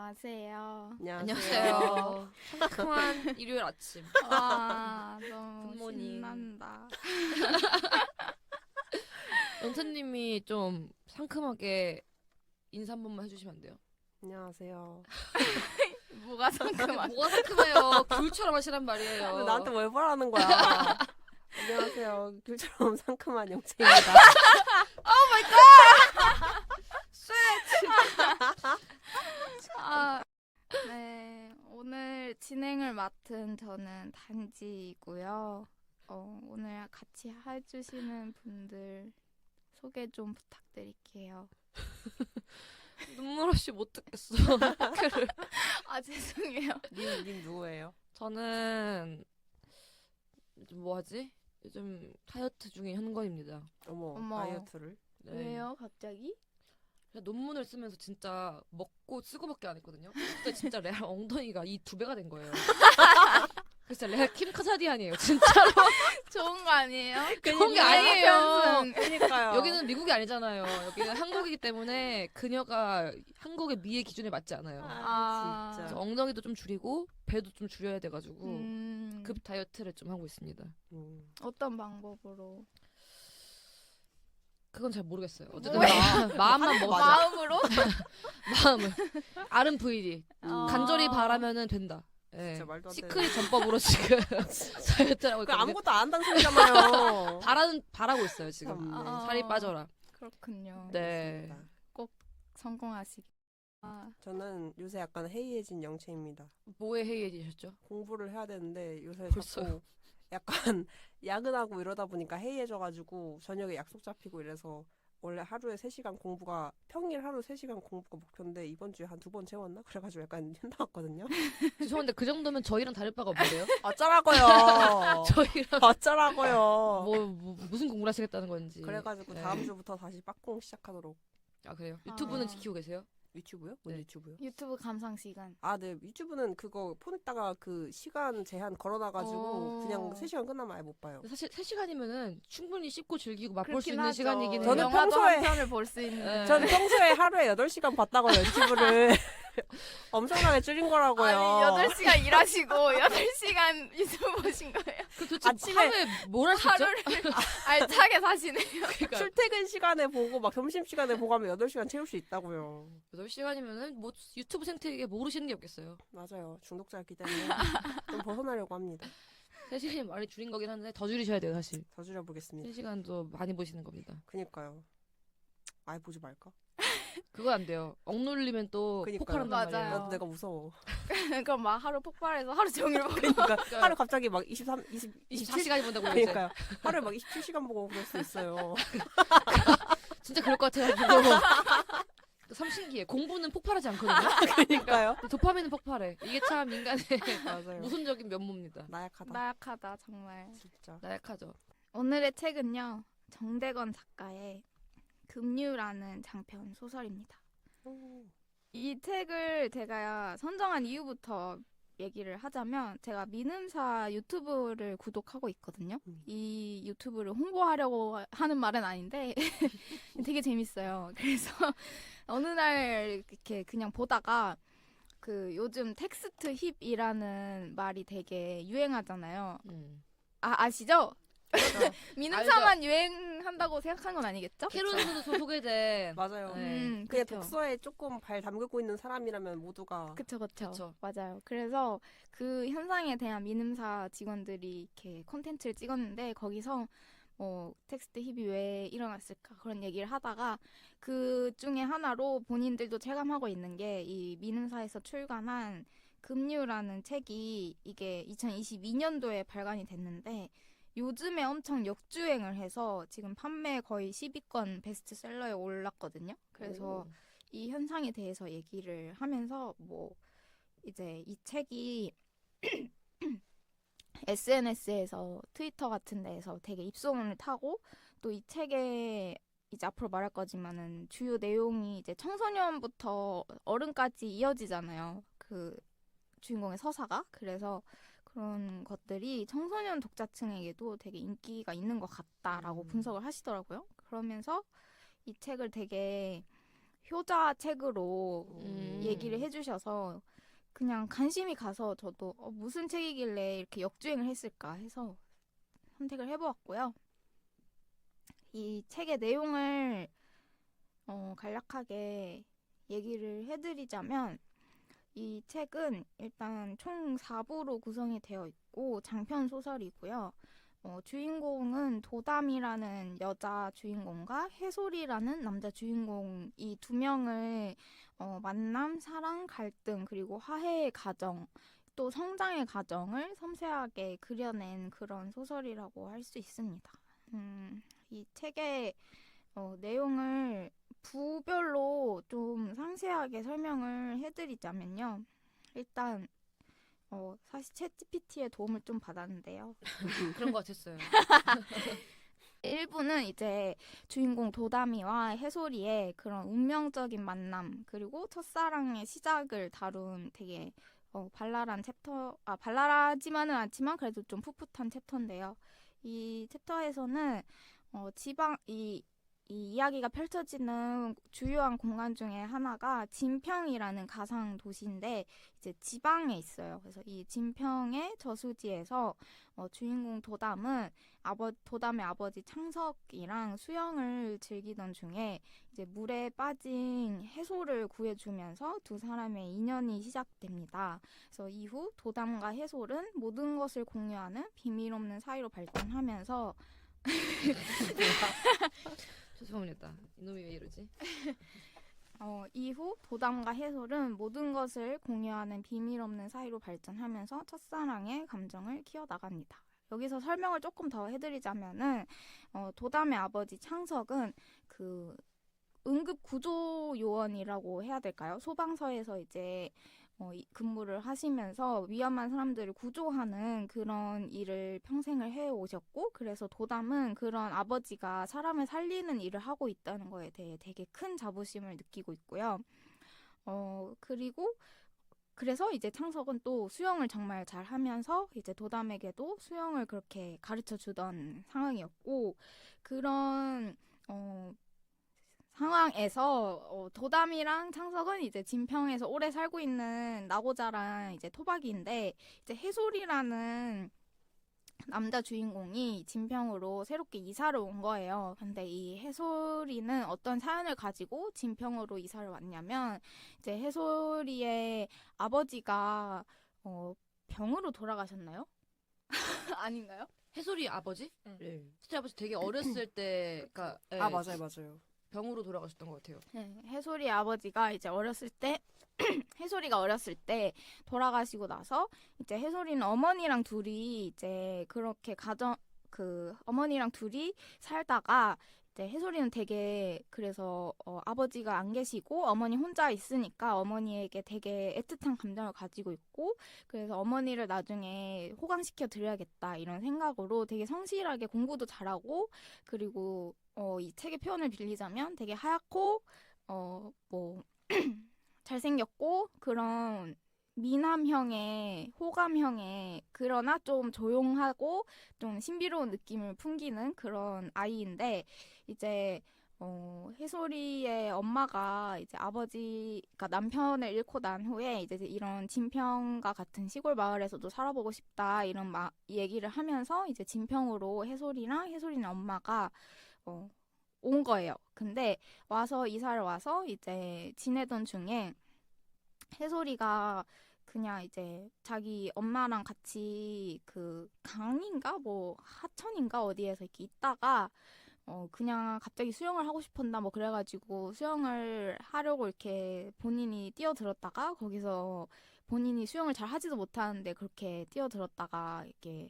안녕하세요. 안녕하세요. 상큼한 일요일 아침. 와, 너무 굿모닝. 신난다. 영태님이 좀 상큼하게 인사 한 번만 해주시면 안 돼요? 안녕하세요. 뭐가 상큼하지? 뭐가 상큼해요? 귤처럼 하시란 말이에요. 근데 나한테 왜 뭐라는 거야? 안녕하세요. 귤처럼 상큼한 영채입니다. 아, 네. 오늘 진행을 맡은 저는 단지이고요. 오늘 같이 해주시는 분들 소개 좀 부탁드릴게요. 눈물 없이 못 듣겠어. 아, 죄송해요. 님 누구예요? 저는 요즘 뭐 하지? 요즘 다이어트 중인 현건입니다. 어머. 다이어트를? 네. 왜요, 갑자기? 그냥 논문을 쓰면서 진짜 먹고 쓰고밖에 안 했거든요. 그때 진짜 레알 엉덩이가 이 2배가 된 거예요. 그래서 레알 킴 카사디안이에요, 진짜로. 좋은 거 아니에요? 좋은 게 아니에요. 그러니까요. 여기는 미국이 아니잖아요. 여기는 한국이기 때문에 그녀가 한국의 미의 기준에 맞지 않아요. 아, 진짜. 그래서 엉덩이도 좀 줄이고 배도 좀 줄여야 돼가지고 급 그 다이어트를 좀 하고 있습니다. 어떤 방법으로? 그건 잘 모르겠어요. 어쨌든 뭐야? 마음만 먹었어. 마음으로? 마음을 아름 VD 간절히 아. 바라면은 된다. 예. 진짜 말도 안 되는. 시크릿 전법으로 지금 다이어트를 하고 그 있거든요. 아무것도 안 한다는 소리잖아요. 바라고 있어요 지금. 참, 네. 아. 살이 빠져라. 그렇군요. 네. 성공하시기. 아, 저는 요새 약간 해이해진 영채입니다. 뭐에 해이해지셨죠? 공부를 해야 되는데 요새 벌써요? 자꾸 약간 야근하고 이러다 보니까 해이해져가지고 저녁에 약속 잡히고 이래서 원래 하루에 3시간 공부가 평일 하루 3시간 공부가 목표인데 이번 주에 한 2번 채웠나? 그래가지고 약간 힘들었거든요. 죄송한데 그 정도면 저희랑 다를 바가 없는데요? 어쩌라고요. 저희랑 어쩌라고요. 무슨 공부를 하시겠다는 건지. 그래가지고 네. 다음 주부터 다시 빡공 시작하도록. 아 그래요? 유튜브는 아. 지키고 계세요? 유튜브요? 뭔 네. 유튜브요? 유튜브 감상 시간. 아, 네. 유튜브는 그거 폰에다가 그 시간 제한 걸어놔가지고 그냥 3시간 끝나면 아예 못 봐요. 사실 3시간이면은 충분히 씹고 즐기고 맛볼 수 그렇긴 있는 하죠. 시간이긴 해요. 저는 영화도 평소에- 한 편을 볼 수 있는. 네. 저는 평소에 하루에 8시간 봤다고요, 유튜브를. 엄청나게 줄인 거라고요. 아니, 8시간 일하시고 8시간 유튜브 보신 거예요? 그 도대체 아침에- 하루에 뭘 할 수 있죠? 하루를 알차게 사시네요. 그러니까 출퇴근 시간에 보고 막 점심시간에 보고 하면 8시간 채울 수 있다고요. 8시간이면은 뭐 유튜브 생태계 모르시는 게 없겠어요. 맞아요. 중독자였기 때문에 좀 벗어나려고 합니다. 3시간이 많이 줄인 거긴 한데 더 줄이셔야 돼요, 사실. 더 줄여보겠습니다. 3시간도 많이 보시는 겁니다. 그니까요. 아예 보지 말까? 그거 안 돼요. 억눌리면 또 그니까요. 폭발한단 맞아요. 말이에요. 나도 내가 무서워. 그럼 막 하루 폭발해서 하루 종일 보고. 그러니까 하루 갑자기 막 27시간 24시간이 본다고 이제. 그러니까요. 하루에 막 27시간 보고 그럴 수 있어요. 진짜 그럴 것 같아가지고. 참 신기해. 공부는 폭발하지 않거든요. 그러니까요. 근데 도파민은 폭발해. 이게 참 인간의 맞아요. 모순적인 면모입니다. 나약하다. 나약하다 정말. 진짜. 나약하죠. 오늘의 책은요. 정대건 작가의 급류라는 장편 소설입니다. 이 책을 제가 선정한 이유부터 얘기를 하자면 제가 민음사 유튜브를 구독하고 있거든요. 이 유튜브를 홍보하려고 하는 말은 아닌데 되게 재밌어요. 그래서 어느 날 이렇게 그냥 보다가 그 요즘 텍스트 힙이라는 말이 되게 유행하잖아요. 아시죠? 민음사만 유행한다고 생각한 건 아니겠죠? 캐론에서도 소개된 맞아요. 네. 그게 그쵸. 독서에 조금 발 담그고 있는 사람이라면 모두가 그쵸. 그쵸. 맞아요. 그래서 그 현상에 대한 민음사 직원들이 이렇게 콘텐츠를 찍었는데 거기서 뭐 텍스트 힙이 왜 일어났을까 그런 얘기를 하다가 그 중에 하나로 본인들도 체감하고 있는 게 이 민음사에서 출간한 급류라는 책이 이게 2022년도에 발간이 됐는데 요즘에 엄청 역주행을 해서 지금 판매 거의 10위권 베스트셀러에 올랐거든요. 그래서 이 현상에 대해서 얘기를 하면서 뭐 이제 이 책이 SNS에서 트위터 같은 데에서 되게 입소문을 타고 또 이 책에 이제 앞으로 말할 거지만은 주요 내용이 이제 청소년부터 어른까지 이어지잖아요. 그 주인공의 서사가. 그래서 그런 것들이 청소년 독자층에게도 되게 인기가 있는 것 같다라고 분석을 하시더라고요. 그러면서 이 책을 되게 효자 책으로 음. 얘기를 해주셔서 그냥 관심이 가서 저도 무슨 책이길래 이렇게 역주행을 했을까 해서 선택을 해보았고요. 이 책의 내용을 간략하게 얘기를 해드리자면 이 책은 일단 총 4부로 구성이 되어 있고 장편 소설이고요. 주인공은 도담이라는 여자 주인공과 해솔이라는 남자 주인공 이 두 명을 만남, 사랑, 갈등, 그리고 화해의 과정, 또 성장의 과정을 섬세하게 그려낸 그런 소설이라고 할 수 있습니다. 이 책의 내용을 부별로 좀 상세하게 설명을 해드리자면요. 일단 사실 챗GPT의 도움을 좀 받았는데요. 그런 것 같았어요. 1부는 이제 주인공 도다미와 해솔이의 그런 운명적인 만남 그리고 첫사랑의 시작을 다룬 되게 발랄한 챕터, 발랄하지만은 않지만 그래도 좀 풋풋한 챕터인데요. 이 챕터에서는 이 이야기가 펼쳐지는 주요한 공간 중에 하나가 진평이라는 가상 도시인데 이제 지방에 있어요. 그래서 이 진평의 저수지에서 주인공 도담은 도담의 아버지 창석이랑 수영을 즐기던 중에 이제 물에 빠진 해솔을 구해주면서 두 사람의 인연이 시작됩니다. 그래서 이후 도담과 해솔은 모든 것을 공유하는 비밀 없는 사이로 발전하면서 죄송합니다. 이놈이 왜 이러지? 이후 도담과 해솔은 모든 것을 공유하는 비밀 없는 사이로 발전하면서 첫사랑의 감정을 키워나갑니다. 여기서 설명을 조금 더 해드리자면은 도담의 아버지 창석은 그 응급 구조 요원이라고 해야 될까요? 소방서에서 이제 근무를 하시면서 위험한 사람들을 구조하는 그런 일을 평생을 해오셨고, 그래서 도담은 그런 아버지가 사람을 살리는 일을 하고 있다는 거에 대해 되게 큰 자부심을 느끼고 있고요. 그리고 그래서 이제 창석은 또 수영을 정말 잘 하면서 이제 도담에게도 수영을 그렇게 가르쳐 주던 상황이었고, 그런 상황에서 도담이랑 창석은 이제 진평에서 오래 살고 있는 나고자랑 이제 토박이인데, 이제 해솔이라는 남자 주인공이 진평으로 새롭게 이사를 온 거예요. 근데 이 해솔이는 어떤 사연을 가지고 진평으로 이사를 왔냐면, 이제 해솔이의 아버지가 병으로 돌아가셨나요? 아닌가요? 해솔이 아버지? 네. 예. 해솔이 아버지 되게 어렸을 때, 그러니까 예, 맞아요. 병으로 돌아가셨던 것 같아요. 네, 해솔이 아버지가 이제 어렸을 때 해솔이가 어렸을 때 돌아가시고 나서 이제 해솔이는 어머니랑 둘이 이제 그렇게 어머니랑 둘이 살다가 이제 해솔이는 되게 그래서 아버지가 안 계시고 어머니 혼자 있으니까 어머니에게 되게 애틋한 감정을 가지고 있고, 그래서 어머니를 나중에 호강시켜 드려야겠다 이런 생각으로 되게 성실하게 공부도 잘하고, 그리고 이 책의 표현을 빌리자면 되게 하얗고 뭐 잘생겼고 그런 미남형의 호감형의, 그러나 좀 조용하고 좀 신비로운 느낌을 풍기는 그런 아이인데, 이제 해솔이의 엄마가 이제 그러니까 남편을 잃고 난 후에 이제 이런 진평과 같은 시골 마을에서도 살아보고 싶다 이런 얘기를 하면서 이제 진평으로 해솔이랑 해솔이네 엄마가 온 거예요. 근데 이사를 와서 이제 지내던 중에 해솔이가 그냥 이제 자기 엄마랑 같이 그 강인가 뭐 하천인가 어디에서 이렇게 있다가 그냥 갑자기 수영을 하고 싶었나 뭐 그래가지고 수영을 하려고 이렇게 본인이 뛰어들었다가 거기서 본인이 수영을 잘 하지도 못하는데 그렇게 뛰어들었다가 이렇게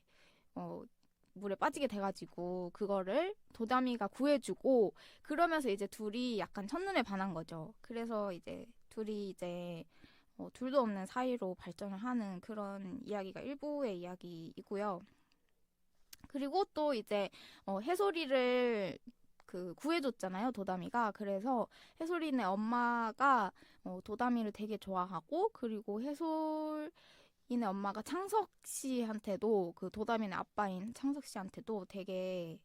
물에 빠지게 돼가지고 그거를 도담이가 구해주고, 그러면서 이제 둘이 약간 첫눈에 반한 거죠. 그래서 이제 둘이 이제 둘도 없는 사이로 발전을 하는 그런 이야기가 일부의 이야기이고요. 그리고 또 이제 해솔이를 구해줬잖아요, 도담이가. 그래서 해솔이네 엄마가 도담이를 되게 좋아하고, 그리고 해솔이네 엄마가 창석 씨한테도, 그 도담이네 아빠인 창석 씨한테도 되게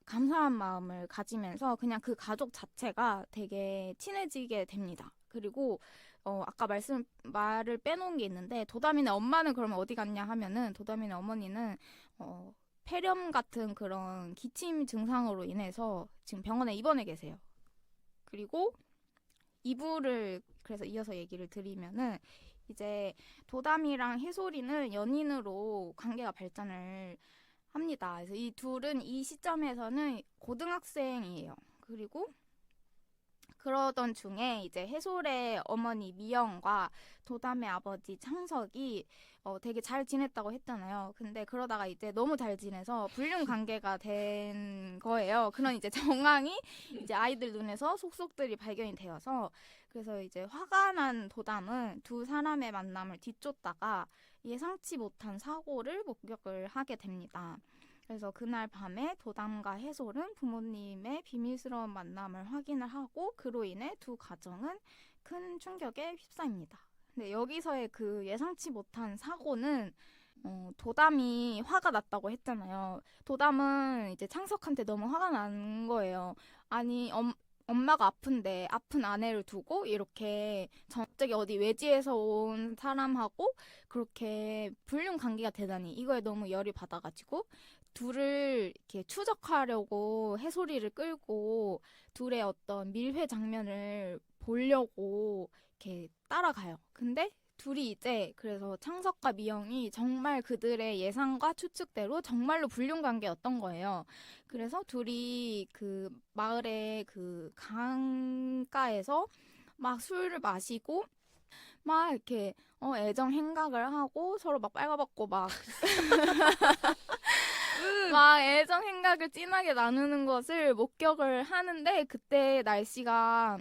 감사한 마음을 가지면서 그냥 그 가족 자체가 되게 친해지게 됩니다. 그리고 아까 말을 빼놓은 게 있는데 도담이네 엄마는 그러면 어디 갔냐 하면은 도담이네 어머니는 폐렴 같은 그런 기침 증상으로 인해서 지금 병원에 입원해 계세요. 그리고 이부를 그래서 이어서 얘기를 드리면은 이제 도담이랑 해솔이는 연인으로 관계가 발전을 합니다. 그래서 이 둘은 이 시점에서는 고등학생이에요. 그리고 그러던 중에 이제 해솔의 어머니 미영과 도담의 아버지 창석이 되게 잘 지냈다고 했잖아요. 근데 그러다가 이제 너무 잘 지내서 불륜 관계가 된 거예요. 그런 이제 정황이 이제 아이들 눈에서 속속들이 발견이 되어서 그래서 이제 화가 난 도담은 두 사람의 만남을 뒤쫓다가 예상치 못한 사고를 목격을 하게 됩니다. 그래서 그날 밤에 도담과 해솔은 부모님의 비밀스러운 만남을 확인을 하고 그로 인해 두 가정은 큰 충격에 휩싸입니다. 근데 여기서의 그 예상치 못한 사고는 도담이 화가 났다고 했잖아요. 도담은 이제 창석한테 너무 화가 난 거예요. 아니 엄마가 아픈데 아픈 아내를 두고 이렇게 갑자기 어디 외지에서 온 사람하고 그렇게 불륜 관계가 되다니 이거에 너무 열이 받아가지고 둘을 이렇게 추적하려고 해솔이를 끌고 둘의 어떤 밀회 장면을 보려고 이렇게 따라가요. 근데 둘이 이제 그래서 창석과 미영이 정말 그들의 예상과 추측대로 정말로 불륜 관계였던 거예요. 그래서 둘이 그 마을의 그 강가에서 막 술을 마시고 막 이렇게 애정 행각을 하고 서로 막 빨가벗고 막 애정 행각을 진하게 나누는 것을 목격을 하는데 그때 날씨가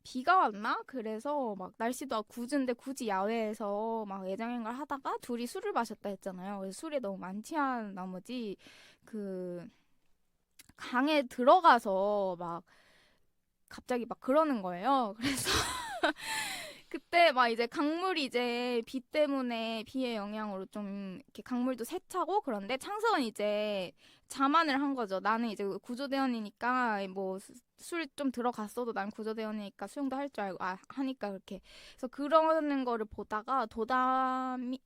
비가 왔나? 그래서 막 날씨도 궂은데 굳이 야외에서 막 애정 행각을 하다가 둘이 술을 마셨다 했잖아요. 그래서 술에 너무 만취한 나머지 그 강에 들어가서 막 갑자기 막 그러는 거예요. 그래서 그때 막 이제 강물이 이제 비 때문에 비의 영향으로 좀 이렇게 강물도 세차고 그런데 창석은 이제 자만을 한 거죠. 나는 이제 구조대원이니까 뭐 술 좀 들어갔어도 난 구조대원이니까 수영도 할 줄 알고 하니까 그렇게 그래서 그러는 거를 보다가 도담이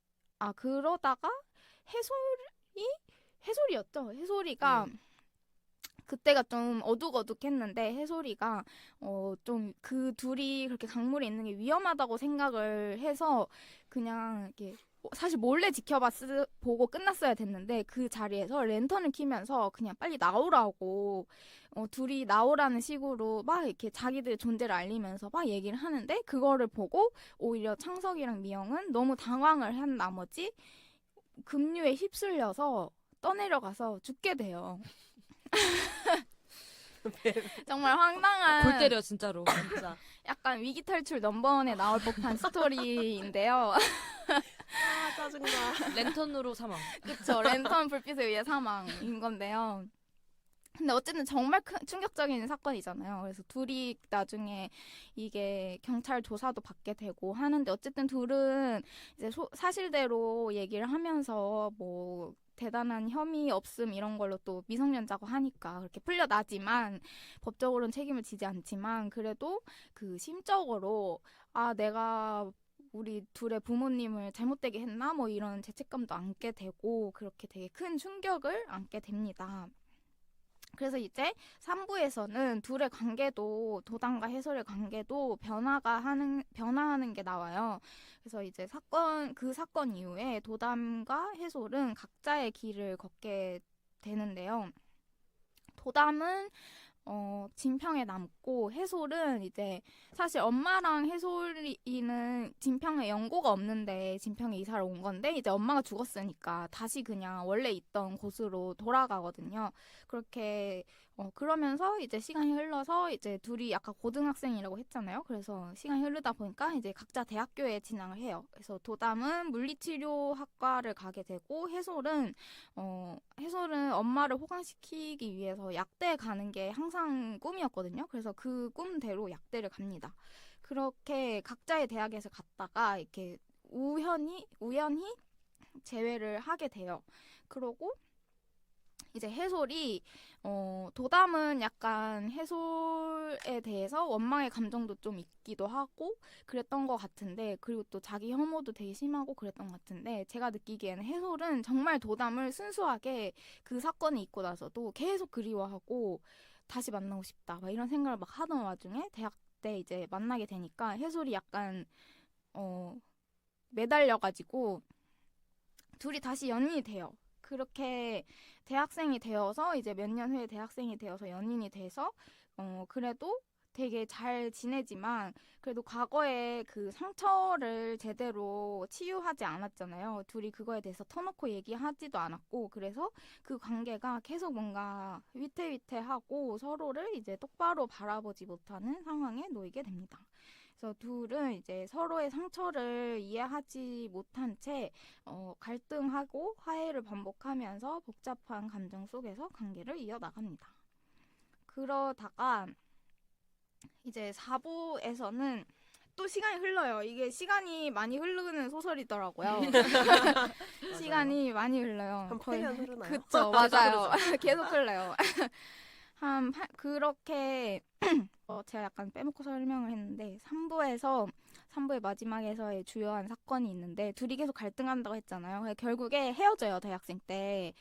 그러다가 해솔이었죠. 해솔이가 그때가 좀 어둑어둑했는데 해솔이가 좀 그 둘이 그렇게 강물에 있는 게 위험하다고 생각을 해서 그냥 이렇게 사실 몰래 보고 끝났어야 됐는데 그 자리에서 랜턴을 켜면서 그냥 빨리 나오라고 둘이 나오라는 식으로 막 이렇게 자기들의 존재를 알리면서 막 얘기를 하는데 그거를 보고 오히려 창석이랑 미영은 너무 당황을 한 나머지 급류에 휩쓸려서 떠내려가서 죽게 돼요. 정말 황당한 골 때려 진짜로. 진짜. 약간 위기 탈출 넘버원에 나올 법한 스토리인데요. 짜증나. 랜턴으로 사망. 그쵸. 랜턴 불빛에 의해 사망인 건데요. 근데 어쨌든 정말 큰 충격적인 사건이잖아요. 그래서 둘이 나중에 이게 경찰 조사도 받게 되고 하는데 어쨌든 둘은 이제 사실대로 얘기를 하면서 뭐 대단한 혐의 없음 이런 걸로 또 미성년자고 하니까 그렇게 풀려나지만 법적으로는 책임을 지지 않지만 그래도 그 심적으로 내가 우리 둘의 부모님을 잘못되게 했나 뭐 이런 죄책감도 안게 되고 그렇게 되게 큰 충격을 안게 됩니다. 그래서 이제 3부에서는 둘의 관계도 도담과 해솔의 관계도 변화하는 게 나와요. 그래서 이제 그 사건 이후에 도담과 해솔은 각자의 길을 걷게 되는데요. 도담은 진평에 남고 해솔은 이제 사실 엄마랑 해솔이는 진평에 연고가 없는데 진평에 이사를 온 건데 이제 엄마가 죽었으니까 다시 그냥 원래 있던 곳으로 돌아가거든요. 그렇게 그러면서 이제 시간이 흘러서 이제 둘이 아까 고등학생이라고 했잖아요. 그래서 시간이 흐르다 보니까 이제 각자 대학교에 진학을 해요. 그래서 도담은 물리치료학과를 가게 되고 해솔은 엄마를 호강시키기 위해서 약대에 가는 게 항상 꿈이었거든요. 그래서 그 꿈대로 약대를 갑니다. 그렇게 각자의 대학에서 갔다가 이렇게 우연히 재회를 하게 돼요. 그러고 이제 해솔이 도담은 약간 해솔에 대해서 원망의 감정도 좀 있기도 하고 그랬던 것 같은데, 그리고 또 자기 혐오도 되게 심하고 그랬던 것 같은데, 제가 느끼기에는 해솔은 정말 도담을 순수하게 그 사건이 있고 나서도 계속 그리워하고 다시 만나고 싶다 막 이런 생각을 막 하던 와중에 대학 때 이제 만나게 되니까 해솔이 약간 매달려가지고 둘이 다시 연인이 돼요. 그렇게 대학생이 되어서 이제 몇 년 후에 대학생이 되어서 연인이 돼서 그래도 되게 잘 지내지만 그래도 과거에 그 상처를 제대로 치유하지 않았잖아요. 둘이 그거에 대해서 터놓고 얘기하지도 않았고, 그래서 그 관계가 계속 뭔가 위태위태하고 서로를 이제 똑바로 바라보지 못하는 상황에 놓이게 됩니다. 그래서 둘은 이제 서로의 상처를 이해하지 못한 채 갈등하고 화해를 반복하면서 복잡한 감정 속에서 관계를 이어나갑니다. 그러다가 이제 4부에서는 또 시간이 흘러요. 이게 시간이 많이 흐르는 소설이더라고요. 시간이 많이 흘러요. 한 8년 흐르나요? 그쵸, 맞아요. 계속 흘러요. 그렇게 제가 약간 빼먹고 설명을 했는데 3부의 마지막에서의 주요한 사건이 있는데, 둘이 계속 갈등한다고 했잖아요. 결국에 헤어져요, 대학생 때.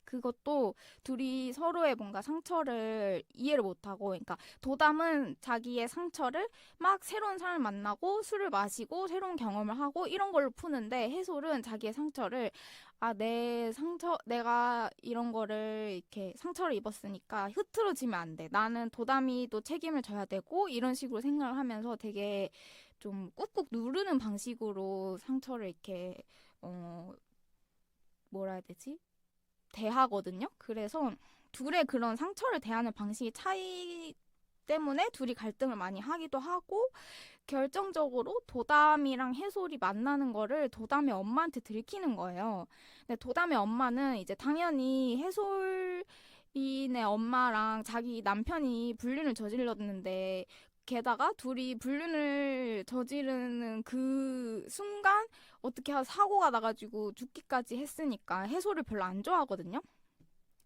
그것도 둘이 서로의 뭔가 상처를 이해를 못하고, 그러니까 도담은 자기의 상처를 막 새로운 사람을 만나고 술을 마시고 새로운 경험을 하고 이런 걸로 푸는데, 해솔은 자기의 상처를 내가 이런 거를 이렇게 상처를 입었으니까 흐트러지면 안 돼. 나는 도담이도 책임을 져야 되고 이런 식으로 생각을 하면서 되게 좀 꾹꾹 누르는 방식으로 상처를 이렇게 뭐라 해야 되지? 대하거든요. 그래서 둘의 그런 상처를 대하는 방식의 차이 때문에 둘이 갈등을 많이 하기도 하고, 결정적으로 도담이랑 해솔이 만나는 거를 도담의 엄마한테 들키는 거예요. 근데 도담의 엄마는 이제 당연히 해솔이네 엄마랑 자기 남편이 불륜을 저질렀는데, 게다가 둘이 불륜을 저지르는 그 순간 어떻게 사고가 나가지고 죽기까지 했으니까 해솔을 별로 안 좋아하거든요.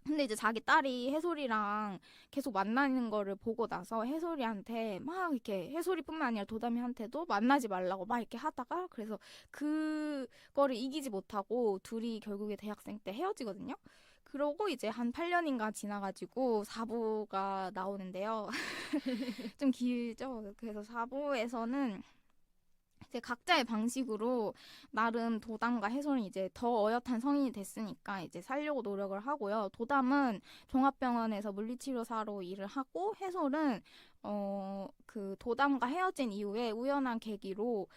근데 이제 자기 딸이 해솔이랑 계속 만나는 거를 보고 나서 해솔이한테 막 이렇게, 해솔이뿐만 아니라 도담이한테도 만나지 말라고 막 이렇게 하다가, 그래서 그거를 이기지 못하고 둘이 결국에 대학생 때 헤어지거든요. 그러고 이제 한 8년인가 지나가지고 4부가 나오는데요. 좀 길죠? 그래서 4부에서는 이제 각자의 방식으로 나름 도담과 해솔은 이제 더 어엿한 성인이 됐으니까 이제 살려고 노력을 하고요. 도담은 종합병원에서 물리치료사로 일을 하고, 해솔은 그 도담과 헤어진 이후에 우연한 계기로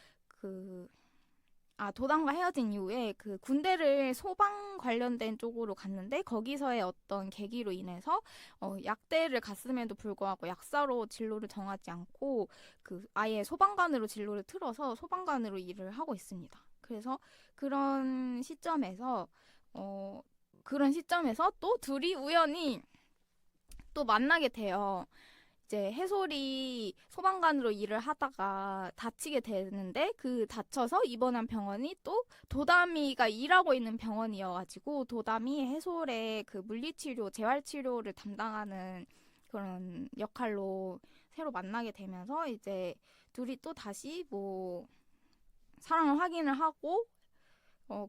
도담과 헤어진 이후에 그 군대를 소방 관련된 쪽으로 갔는데, 거기서의 어떤 계기로 인해서 약대를 갔음에도 불구하고 약사로 진로를 정하지 않고 아예 소방관으로 진로를 틀어서 소방관으로 일을 하고 있습니다. 그래서 그런 시점에서 또 둘이 우연히 또 만나게 돼요. 이제 해솔이 소방관으로 일을 하다가 다치게 되는데, 그 다쳐서 입원한 병원이 또 도담이가 일하고 있는 병원이어가지고, 도담이 해솔의 그 물리치료, 재활치료를 담당하는 그런 역할로 새로 만나게 되면서 이제 둘이 또 다시 뭐 사랑을 확인을 하고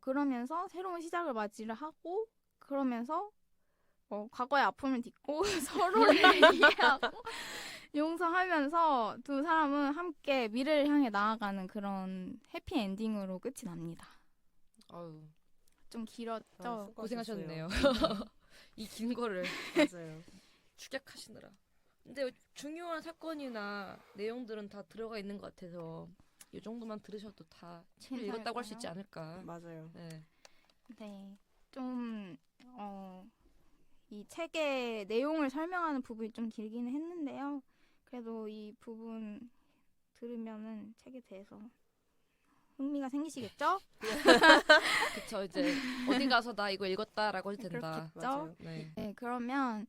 그러면서 새로운 시작을 맞이를 하고, 그러면서 과거의 아픔을 딛고 서로를 이해하고 용서하면서 두 사람은 함께 미래를 향해 나아가는 그런 해피엔딩으로 끝이 납니다. 아유, 좀 길었죠? 수고하셨어요. 고생하셨네요. 이 긴 거를 맞아요. 축약하시느라. 근데 중요한 사건이나 내용들은 다 들어가 있는 것 같아서 이 정도만 들으셔도 다 책을 읽었다고 할 수 있지 않을까. 맞아요. 네. 네, 좀 이 책의 내용을 설명하는 부분이 좀 길기는 했는데요. 그래도 이 부분 들으면은 책에 대해서 흥미가 생기시겠죠? 그쵸. 이제 어디 가서 나 이거 읽었다라고 해도 된다. 그렇겠죠? 맞아요. 네. 네, 그러면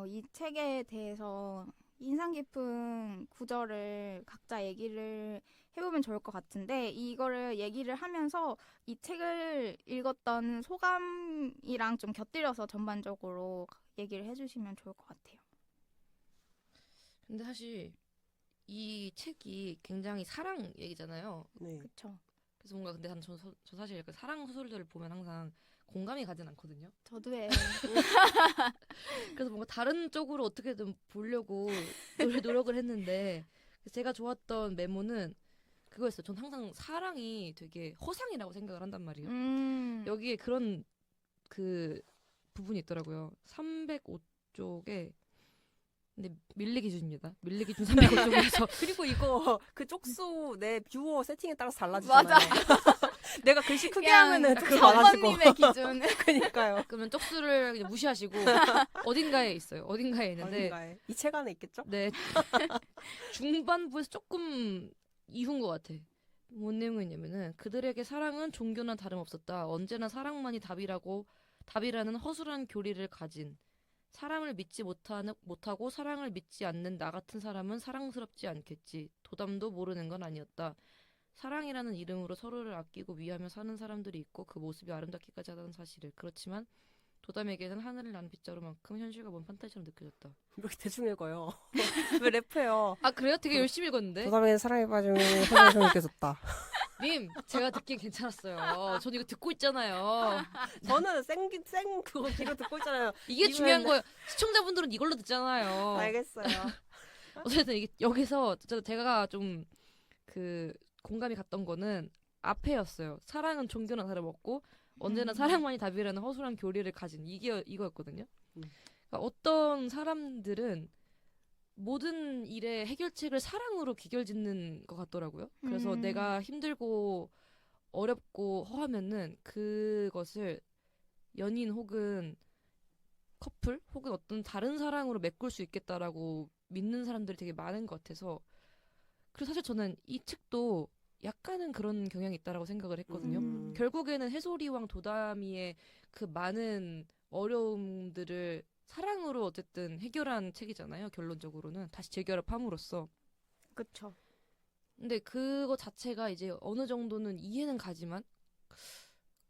이 책에 대해서 인상 깊은 구절을 각자 얘기를 해보면 좋을 것 같은데 이거를 얘기를 하면서 이 책을 읽었던 소감이랑 좀 곁들여서 전반적으로 얘기를 해주시면 좋을 것 같아요. 근데 사실 이 책이 굉장히 사랑 얘기잖아요. 네. 그쵸. 그래서 뭔가 근데 저 사실 약간 사랑 소설들을 보면 항상 공감이 가진 않거든요. 저도 해. 그래서 뭔가 다른 쪽으로 어떻게든 보려고 노력을 했는데 제가 좋았던 메모는 그거였어요. 전 항상 사랑이 되게 허상이라고 생각을 한단 말이에요. 여기에 그런 그 부분이 있더라고요. 305쪽에 근데 밀리 기준입니다. 밀리 기준 305쪽에서 그리고 이거 그 쪽수 내 뷰어 세팅에 따라서 달라지잖아요. 맞아. 내가 글씨 크게 그냥 하면은 쪽수 많아지고. 정원님의 기준. 그러니까요. 그러면 쪽수를 그냥 무시하시고 어딘가에 있어요. 어딘가에 있는데 어딘가에 이 책 안에 있겠죠? 네 중반부에서 조금 이후인 것 같아. 뭔 내용이냐면은 그들에게 사랑은 종교나 다름없었다. 언제나 사랑만이 답이라는 허술한 교리를 가진 사람을 믿지 못하고 사랑을 믿지 않는 나 같은 사람은 사랑스럽지 않겠지. 도담도 모르는 건 아니었다. 사랑이라는 이름으로 서로를 아끼고 위하며 사는 사람들이 있고 그 모습이 아름답기까지 하다는 사실을. 그렇지만 도담에게는 하늘을 나는 빗자루만큼 현실과 먼 판타지처럼 느껴졌다. 왜 이렇게 대충 읽어요? 왜 래퍼요? 아 그래요? 되게 열심히 읽었는데? 도담에 사랑에 빠지면 현실성 느껴졌다. 님 제가 듣기엔 괜찮았어요. 전 이거 듣고 있잖아요. 저는 생 그거 뒤로 듣고 있잖아요. 이게 이분- 중요한 거예요. 시청자분들은 이걸로 듣잖아요. 알겠어요. 어쨌든 이게 여기서 제가 좀 그 공감이 갔던 거는 앞에였어요. 사랑은 종교나 다름없고 언제나 사랑만이 답이라는 허술한 교리를 가진 이거였거든요. 그러니까 어떤 사람들은 모든 일의 해결책을 사랑으로 귀결짓는 것 같더라고요. 그래서 내가 힘들고 어렵고 허하면은 그것을 연인 혹은 커플 혹은 어떤 다른 사랑으로 메꿀 수 있겠다라고 믿는 사람들이 되게 많은 것 같아서 그래서 사실 저는 이 책도 약간은 그런 경향이 있다라고 생각을 했거든요. 결국에는 해솔이왕 도다미의 그 많은 어려움들을 사랑으로 어쨌든 해결한 책이잖아요. 결론적으로는 다시 재결합함으로써. 그쵸. 근데 그거 자체가 이제 어느 정도는 이해는 가지만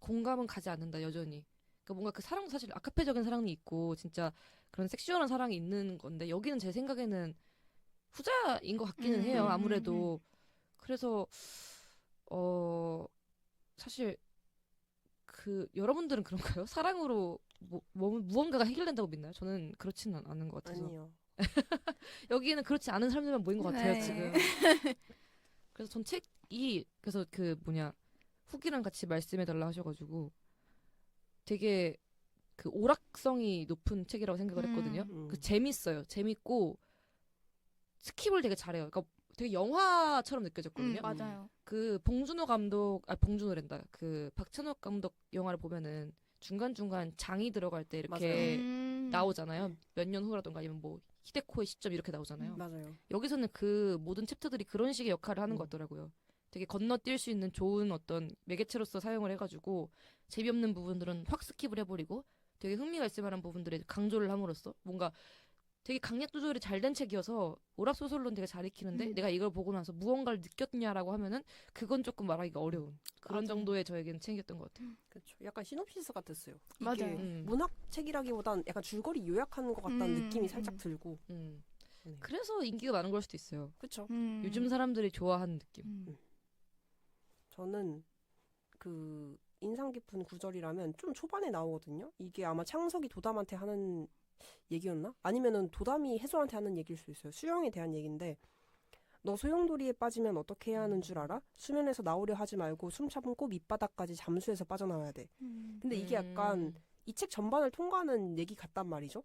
공감은 가지 않는다 여전히. 그러니까 뭔가 그 사랑도 사실 아카페적인 사랑이 있고 진짜 그런 섹슈얼한 사랑이 있는 건데 여기는 제 생각에는 후자인 것 같기는 해요. 아무래도. 그래서 사실 그 여러분들은 그런가요? 사랑으로 무언가가 해결된다고 믿나요? 저는 그렇지는 않은 것 같아서. 아니요. 여기에는 그렇지 않은 사람들만 모인 것 같아요 네. 지금. 그래서 전 책이 그래서 그 후기랑 같이 말씀해달라 하셔가지고 되게 그 오락성이 높은 책이라고 생각을 했거든요. 그 재밌어요. 재밌고 스킵을 되게 잘해요. 그러니까 되게 영화처럼 느껴졌거든요. 맞아요. 그 봉준호랜다. 그 박찬욱 감독 영화를 보면은 중간중간 장이 들어갈 때 이렇게 나오잖아요. 몇 년 후라던가 아니면 뭐 히데코의 시점 이렇게 나오잖아요. 맞아요. 여기서는 그 모든 챕터들이 그런 식의 역할을 하는 것 같더라고요. 되게 건너뛸 수 있는 좋은 어떤 매개체로서 사용을 해가지고 재미없는 부분들은 확 스킵을 해버리고 되게 흥미가 있을 만한 부분들에 강조를 함으로써 뭔가 되게 강약 조절이 잘 된 책이어서 오락소설로는 되게 잘 익히는데 내가 이걸 보고 나서 무언가를 느꼈냐라고 하면은 그건 조금 말하기가 어려운 그런 맞아요. 정도의 저에게는 책이었던 것 같아요. 그렇죠. 약간 시놉시스 같았어요. 이게 맞아요. 문학 책이라기보단 약간 줄거리 요약하는 것 같다는 느낌이 살짝 들고. 그래서 인기가 많은 걸 수도 있어요. 그렇죠. 요즘 사람들이 좋아하는 느낌. 저는 그 인상 깊은 구절이라면 좀 초반에 나오거든요. 이게 아마 창석이 도담한테 하는 얘기였나? 아니면은 도담이 해솔한테 하는 얘기일 수 있어요. 수영에 대한 얘기인데 너 소용돌이에 빠지면 어떻게 해야 하는 줄 알아? 수면에서 나오려 하지 말고 숨 참고 밑바닥까지 잠수해서 빠져나와야 돼. 근데 이게 약간 이 책 전반을 통과하는 얘기 같단 말이죠.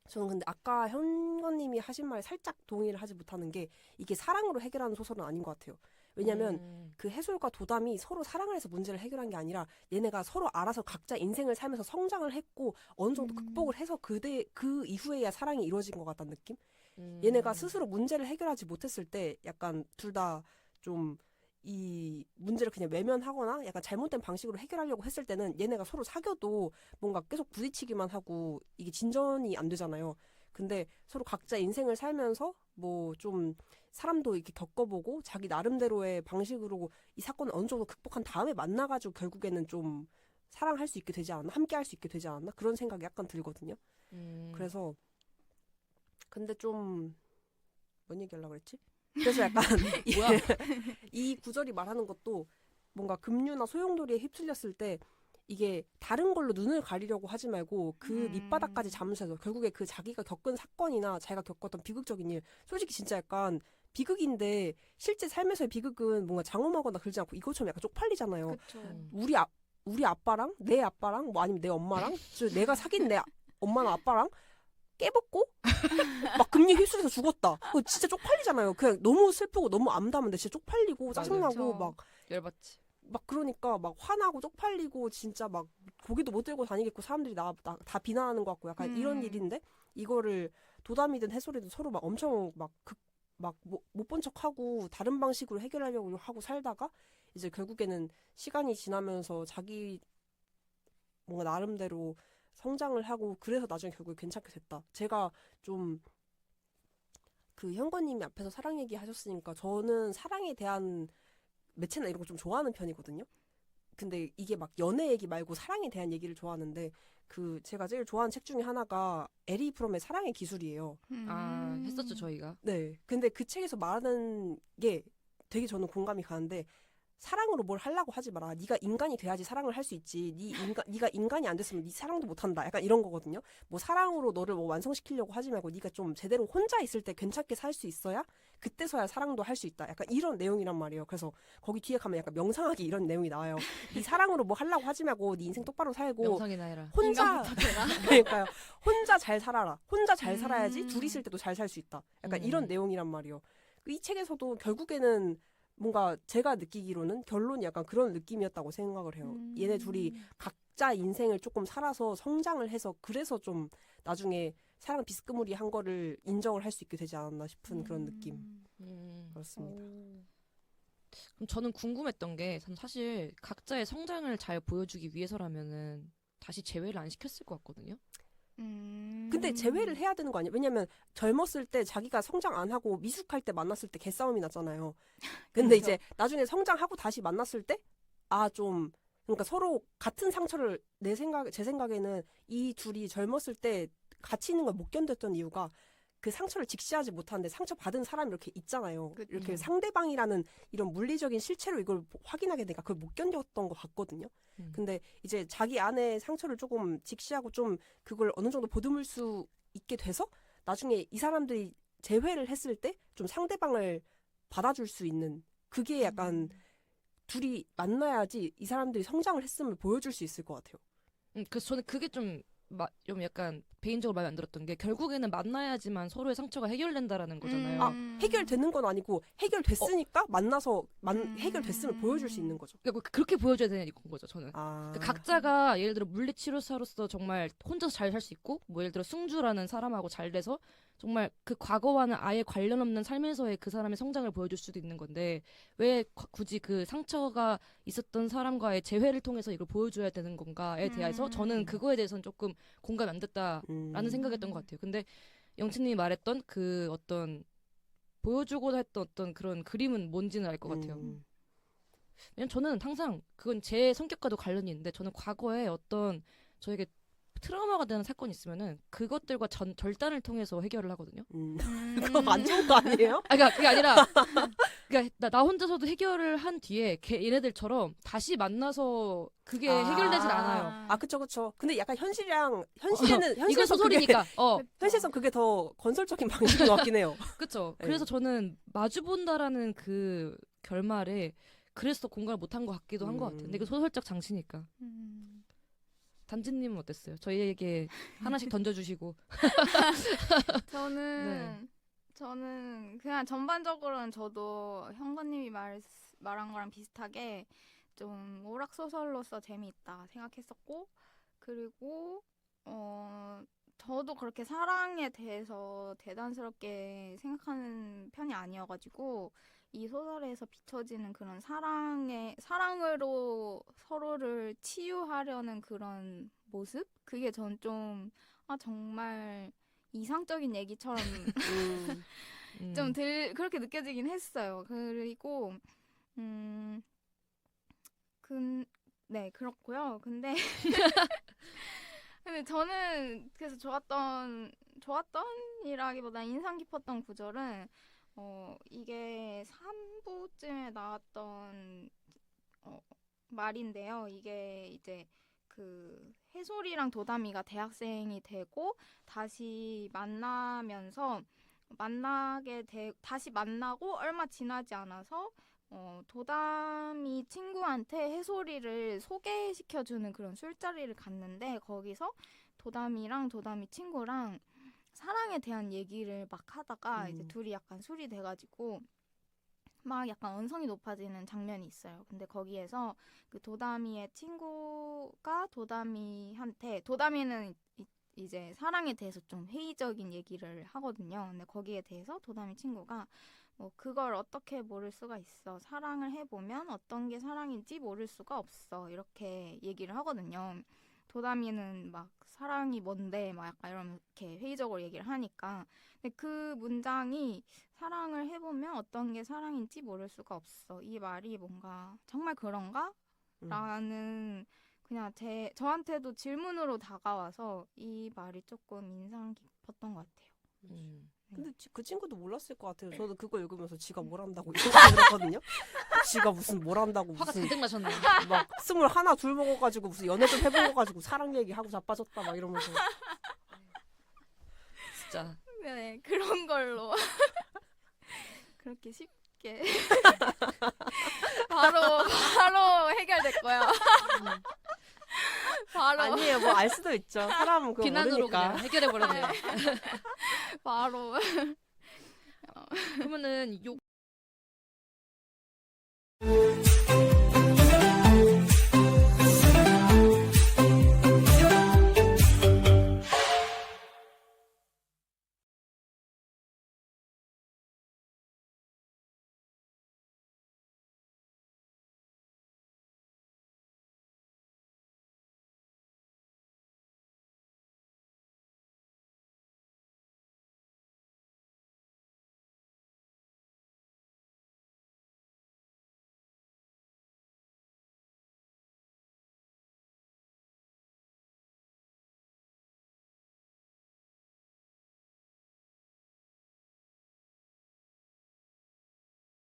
저는 근데 아까 현건님이 하신 말에 살짝 동의를 하지 못하는 게 이게 사랑으로 해결하는 소설은 아닌 것 같아요. 왜냐면 그 해솔과 도담이 서로 사랑을 해서 문제를 해결한 게 아니라 얘네가 서로 알아서 각자 인생을 살면서 성장을 했고 어느 정도 극복을 해서 그 이후에야 사랑이 이루어진 것 같다는 느낌? 얘네가 스스로 문제를 해결하지 못했을 때 약간 둘 다 좀 이 문제를 그냥 외면하거나 약간 잘못된 방식으로 해결하려고 했을 때는 얘네가 서로 사귀어도 뭔가 계속 부딪히기만 하고 이게 진전이 안 되잖아요. 근데 서로 각자 인생을 살면서 뭐 좀 사람도 이렇게 겪어보고 자기 나름대로의 방식으로 이 사건을 어느 정도 극복한 다음에 만나가지고 결국에는 좀 사랑할 수 있게 되지 않았나? 함께 할 수 있게 되지 않았나? 그런 생각이 약간 들거든요. 그래서 근데 좀 뭔 얘기하려고 그랬지? 그래서 약간 뭐야? 이 구절이 말하는 것도 뭔가 급류나 소용돌이에 휩쓸렸을 때 이게 다른 걸로 눈을 가리려고 하지 말고 그 밑바닥까지 잠수해서 결국에 그 자기가 겪은 사건이나 자기가 겪었던 비극적인 일 솔직히 진짜 약간 비극인데 실제 삶에서의 비극은 뭔가 장엄하거나 그러지 않고 이것처럼 약간 쪽팔리잖아요. 그쵸. 우리 아빠랑 내 아빠랑 뭐 아니면 내 엄마랑 내가 사귄 내 엄마나 아빠랑 깨벗고 막 금리 휩쓸려서 죽었다. 그거 진짜 쪽팔리잖아요. 그냥 너무 슬프고 너무 암담한데 진짜 쪽팔리고 맞아요. 짜증나고 그쵸. 열받지. 막 그러니까 막 화나고 쪽팔리고 진짜 막 고기도 못 들고 다니겠고 사람들이 나 다 비난하는 것 같고 약간 이런 일인데 이거를 도담이든 해솔이든 서로 막 엄청 막 못 본 척하고 다른 방식으로 해결하려고 하고 살다가 이제 결국에는 시간이 지나면서 자기 뭔가 나름대로 성장을 하고 그래서 나중에 결국에 괜찮게 됐다. 제가 좀 그 현건님이 앞에서 사랑 얘기 하셨으니까 저는 사랑에 대한 매체나 이런 거 좀 좋아하는 편이거든요. 근데 이게 막 연애 얘기 말고 사랑에 대한 얘기를 좋아하는데 그 제가 제일 좋아하는 책 중에 하나가 에리 프롬의 사랑의 기술이에요. 아, 했었죠, 저희가. 네. 근데 그 책에서 말하는 게 되게 저는 공감이 가는데 사랑으로 뭘 하려고 하지 마라. 네가 인간이 돼야지 사랑을 할 수 있지. 네가 인간이 안 됐으면 네 사랑도 못 한다. 약간 이런 거거든요. 뭐 사랑으로 너를 뭐 완성시키려고 하지 말고 네가 좀 제대로 혼자 있을 때 괜찮게 살 수 있어야 그때서야 사랑도 할 수 있다. 약간 이런 내용이란 말이에요. 그래서 거기 뒤에 가면 약간 명상하기 이런 내용이 나와요. 네 사랑으로 뭐 하려고 하지 말고 네 인생 똑바로 살고 명상이나 해라. 혼자 그러니까요. 혼자 잘 살아라. 혼자 잘 살아야지 둘이 있을 때도 잘 살 수 있다. 약간 이런 내용이란 말이에요. 이 책에서도 결국에는 뭔가 제가 느끼기로는 결론이 약간 그런 느낌이었다고 생각을 해요. 얘네 둘이 각자 인생을 조금 살아서 성장을 해서 그래서 좀 나중에 사랑 비스무리한 거를 인정을 할 수 있게 되지 않았나 싶은 그런 느낌. 그렇습니다. 그럼 저는 궁금했던 게 저는 사실 각자의 성장을 잘 보여주기 위해서라면은 다시 재회를 안 시켰을 것 같거든요. 근데 재회를 해야 되는 거 아니에요? 왜냐면 젊었을 때 자기가 성장 안 하고 미숙할 때 만났을 때 개싸움이 났잖아요. 근데 이제 나중에 성장하고 다시 만났을 때 좀 그러니까 서로 같은 상처를 제 생각에는 이 둘이 젊었을 때 같이 있는 걸 못 견뎠던 이유가 그 상처를 직시하지 못하는데 상처 받은 사람이 이렇게 있잖아요. 그쵸. 이렇게 상대방이라는 이런 물리적인 실체로 이걸 확인하게 되니까 그걸 못 견뎠던 것 같거든요. 근데 이제 자기 안에 상처를 조금 직시하고 좀 그걸 어느 정도 보듬을 수 있게 돼서 나중에 이 사람들이 재회를 했을 때 좀 상대방을 받아줄 수 있는 그게 약간 둘이 만나야지 이 사람들이 성장을 했음을 보여줄 수 있을 것 같아요. 그래서 저는 그게 좀 약간 개인적으로 마음에 안 들었던 게 결국에는 만나야지만 서로의 상처가 해결된다라는 거잖아요. 해결되는 건 아니고 해결됐으니까 만나서 해결됐음을 보여줄 수 있는 거죠. 그러니까 그렇게 보여줘야 되는 거죠, 저는. 아. 그러니까 각자가 예를 들어 물리치료사로서 정말 혼자서 잘 살 수 있고 뭐 예를 들어 승주라는 사람하고 잘 돼서 정말 그 과거와는 아예 관련 없는 삶에서의 그 사람의 성장을 보여줄 수도 있는 건데 왜 굳이 그 상처가 있었던 사람과의 재회를 통해서 이걸 보여줘야 되는 건가에 대해서 저는 그거에 대해서는 조금 공감이 안 됐다라는 생각했던 것 같아요. 근데 영채님이 말했던 그 어떤 보여주고자 했던 어떤 그런 그림은 뭔지는 알 것 같아요. 왜냐면 저는 항상 그건 제 성격과도 관련이 있는데 저는 과거에 어떤 저에게 트라우마가 되는 사건이 있으면은 그것들과 절단을 통해서 해결을 하거든요. 그거 안 좋은 거 아니에요? 그러니까 그게 아니라 그러니까 나 혼자서도 해결을 한 뒤에 얘네들처럼 다시 만나서 그게 해결되진 않아요. 그쵸. 근데 약간 현실에는 이건 현실에서 소설이니까. 현실에선 그게 더 건설적인 방식인 것 같긴 해요. 그렇죠. 네. 그래서 저는 마주 본다라는 그 결말에 그래서 공감을 못한 것 같기도 한 것 같아요. 근데 그 소설적 장치니까. 단지님은 어땠어요? 저희에게 하나씩 던져주시고. 저는 그냥 전반적으로는 저도 현관님이 말한 거랑 비슷하게 좀 오락소설로서 재미있다 생각했었고, 그리고 저도 그렇게 사랑에 대해서 대단스럽게 생각하는 편이 아니어가지고 이 소설에서 비춰지는 그런 사랑으로 서로를 치유하려는 그런 모습? 그게 전 좀 정말 이상적인 얘기처럼 음. 좀 그렇게 느껴지긴 했어요. 그리고 네, 그렇고요. 근데 근데 저는 그래서 좋았던이라기보다 인상 깊었던 구절은 이게 3부쯤에 나왔던 말인데요. 이게 이제 그 해솔이랑 도담이가 대학생이 되고 다시 만나면서 다시 만나고 얼마 지나지 않아서 도담이 친구한테 해솔이를 소개시켜주는 그런 술자리를 갔는데 거기서 도담이랑 도담이 친구랑 사랑에 대한 얘기를 막 하다가 이제 둘이 약간 술이 돼가지고 막 약간 언성이 높아지는 장면이 있어요. 근데 거기에서 그 도담이의 친구가 도담이는 이제 사랑에 대해서 좀 회의적인 얘기를 하거든요. 근데 거기에 대해서 도담이 친구가 그걸 어떻게 모를 수가 있어. 사랑을 해보면 어떤 게 사랑인지 모를 수가 없어. 이렇게 얘기를 하거든요. 도담이는 막 사랑이 뭔데 막 약간 이렇게 회의적으로 얘기를 하니까. 근데 그 문장이 사랑을 해보면 어떤 게 사랑인지 모를 수가 없어. 이 말이 뭔가 정말 그런가? 라는 그냥 저한테도 질문으로 다가와서 이 말이 조금 인상 깊었던 것 같아요. 근데 그 친구도 몰랐을 것 같아요. 저도 그거 읽으면서 지가 뭘 한다고 이 생각이 들었거든요. 지가 무슨 뭘 한다고 화가 무슨 잔뜩 나셨네. 막 21 먹어가지고 무슨 연애 좀 해본 거 가지고 사랑 얘기하고 자빠졌다 막 이러면서. 진짜. 네, 그런 걸로 그렇게 쉽게 바로 해결됐고요. 바로 아니에요. 뭐 알 수도 있죠. 사람은 그거 비난으로 모르니까. 그냥 해결해버렸네요. 바로 그러면은